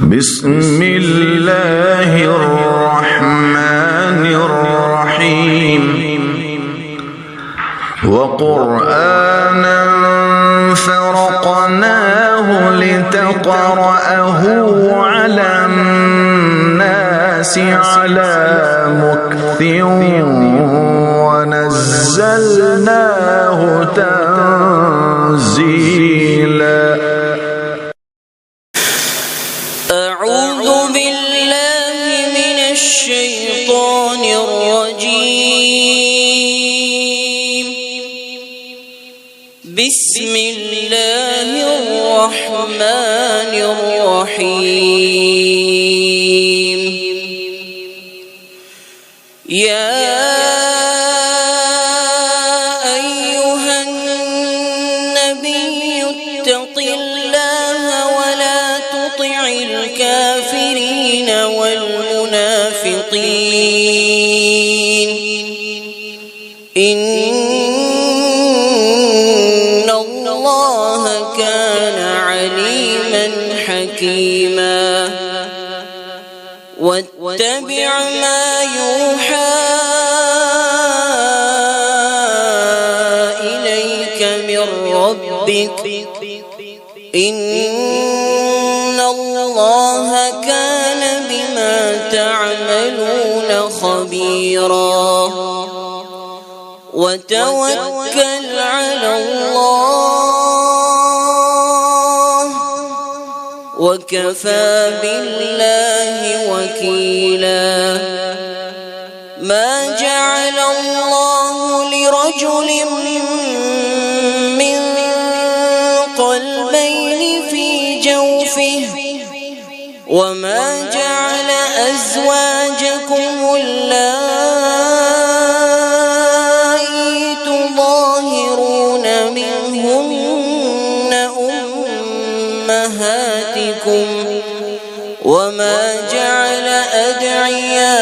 بسم الله الرحمن الرحيم وقرآنا فرقناه لتقرأه على الناس على مكث ونزلناه تنزيلا. أعوذ بالله من الشيطان الرجيم. بسم الله الرحمن الرحيم. يا أيها النبي اتق الله ولا تطع الكافرين والمنافقين إن الله كان عليما حكيما. واتبع ما يوحى إليك من ربك إن الله كان بما تعملون خبيرا. وتوكل على الله وكفى بالله وكيلا. ما جعل الله لرجل من قلبين في جوفه وما جعل أزواجكم اللائي تظاهرون منهن أمهاتكم وما جعل أدعياءكم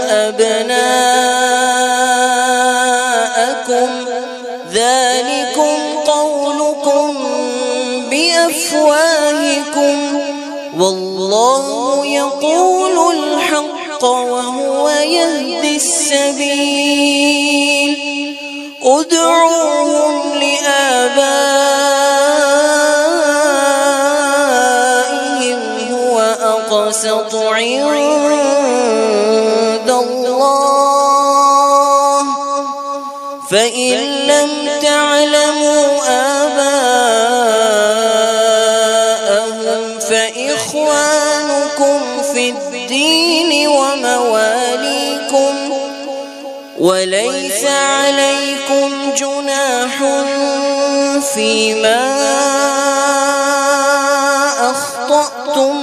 أبناءكم ذلكم قولكم بأفواهكم والله يقول الحق وهو يهدي السبيل. ادعوهم لآبائهم هو أقسط عند الله فإن لم تعلموا آباءهم فإخوانكم في الدين ومواليكم وليس عليكم جناح فيما أخطأتم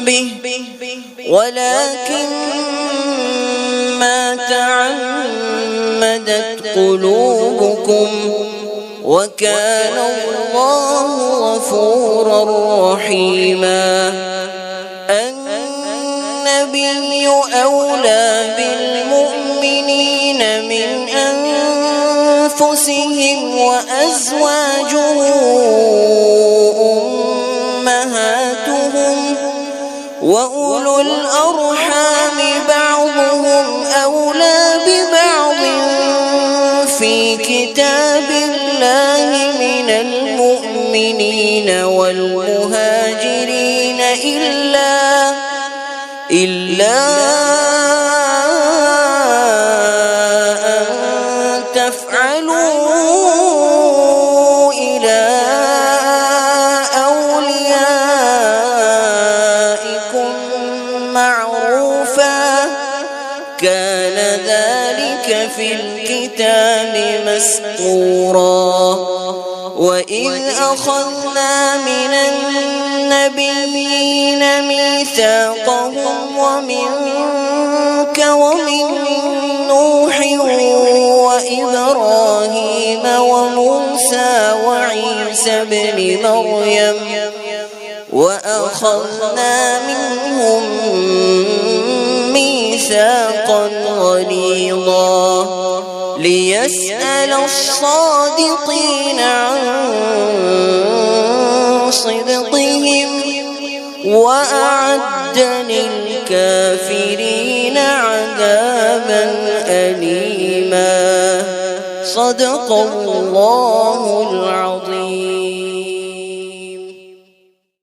به ولكن ما تعمدت قلوبكم وكان الله غفورا رحيما. النبي أولى بالمؤمنين من أنفسهم وأزواجه أمهاتهم وأولو الأرحام بعضهم أولى ببعض في كتاب الله من المؤمنين والمهاجرين إلا أن تفعلوا إلى أوليائكم معروفا كان ذلك في الكتاب مسطورا. وإذ أخذنا من النبيين ميثاقهم ومنك ومن نوح وإبراهيم وموسى وعيسى ابن مريم وأخذنا منهم ميثاقا غليظا ليسأل الصادقين عن وأعد للكافرين عذابا أليما. صدق الله العظيم.